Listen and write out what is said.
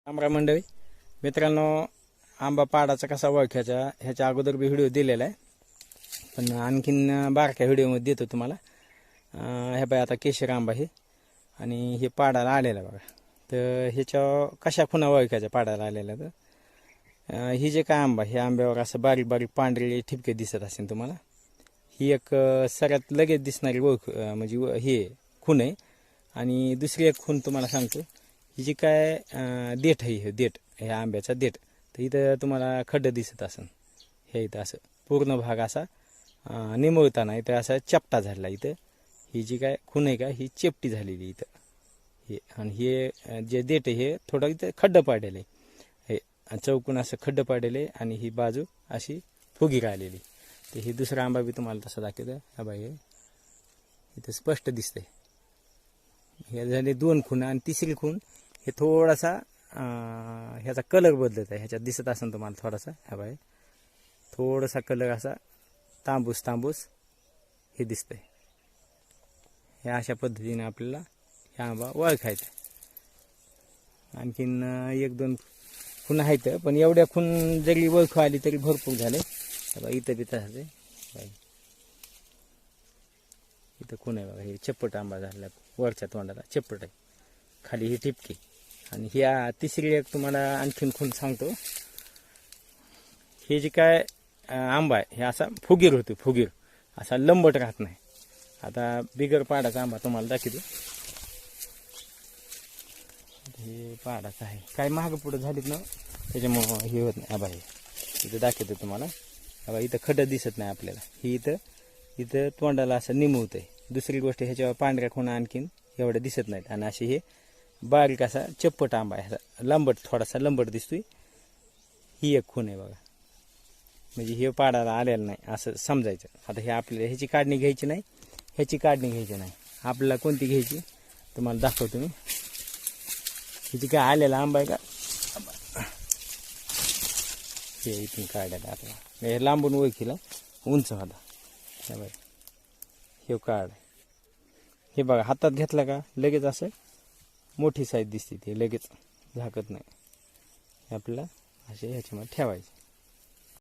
आमरा मंडळी मित्रांनो, आंबा पाडाचा कसा ओळखायचा ह्याच्या अगोदर बी व्हिडिओ दिलेला आहे, पण आणखीन बारक्या व्हिडिओमध्ये देतो तुम्हाला. हे बाय आता केशर आंबा हे आणि हे पाडाला आलेला बघा. तर ह्याच्या कशा खुणा ओळखायच्या पाडाला आलेल्या, तर ही जे काय आंबा, हे आंब्यावर असं बारीक बारीक पांढरे ठिपके दिसत असेल तुम्हाला. ही एक सगळ्यात लगेच दिसणारी ओळख म्हणजे हे खूण आहे. आणि दुसरी एक खूण तुम्हाला सांगतो, ही जी काय देठ आहे, हे देठ, ह्या आंब्याचा देठ. तर इथं तुम्हाला खड्डं दिसत असेल, हे इथं असं पूर्ण भाग असा निमुळताना इथं असा चपटा झाला. इथं ही जी काय खूण आहे का, ही चेपटी झालेली इथं हे. आणि हे जे देठ आहे हे थोडं इथं खड्डं पाडलेलं आहे, हे चौकून असं खड्डं पाडलेलं आहे आणि ही बाजू अशी फुगी राहिलेली. तर हे दुसरा आंबा बी तुम्हाला तसं दाखवतं. हा बाई हे इथं स्पष्ट दिसतंय. हे झाले दोन खूण. आणि तिसरी खूण हे थोडासा ह्याचा कलर बदलत आहे, ह्याच्यात दिसत असेल तुम्हाला थोडासा. हा बाई थोडासा कलर असा तांबूस तांबूस हे दिसतंय. हे अशा पद्धतीने आपल्याला हे आंबा ओळखायचा. आणखीन एक दोन खूण आहेत, पण एवढ्या खूण जरी ओळखू आली तरी भरपूर झाले. इथं बी तसंच आहे बाई, इथं खूण आहे बघा. हे चप्पट आंबा झाला, वरच्या तोंडाला चप्पट आहे, खाली ही टिपकी. आणि ही तिसरी एक तुम्हाला आणखीन खूण सांगतो. हे जे काय आंबा आहे हे असा फुगीर होतो, फुगीर असा लंबट राहत नाही. आता बिगर पाडाचा आंबा तुम्हाला दाखवतो. हे पाडाचं आहे, काय महाग पुढं झालीत ना त्याच्यामुळं हे होत नाही. आबा हे इथं दाखवतो तुम्हाला. आबा इथं खड्डं दिसत नाही आपल्याला. ही इथं तोंडाला असं निमुळतंय. दुसरी गोष्ट, ह्याच्यावर पांढऱ्या खुणा आणखीन एवढ्या दिसत नाहीत. आणि असे हे बारीक असा चप्पट आंबा आहे, लांबट, थोडासा लांबट दिसतोय. ही एक खूण आहे बघा, म्हणजे हे पाडाला आलेलं नाही असं समजायचं. आता हे आपल्याला ह्याची काढणी घ्यायची नाही, ह्याची काढणी घ्यायची नाही. आपल्याला कोणती घ्यायची तुम्हाला दाखवतो मी. ह्याची काय आलेला आंबा आहे का, हे इथून काढायला आपल्याला. हे लांबून ओळखीला उंच होता. हे बघा, हे काढ, हे बघा हातात घेतला का लगेच असं मोठी साईज दिसते, ते लगेच झाकत नाही. आपल्याला असे ह्याच्यामध्ये ठेवायचे.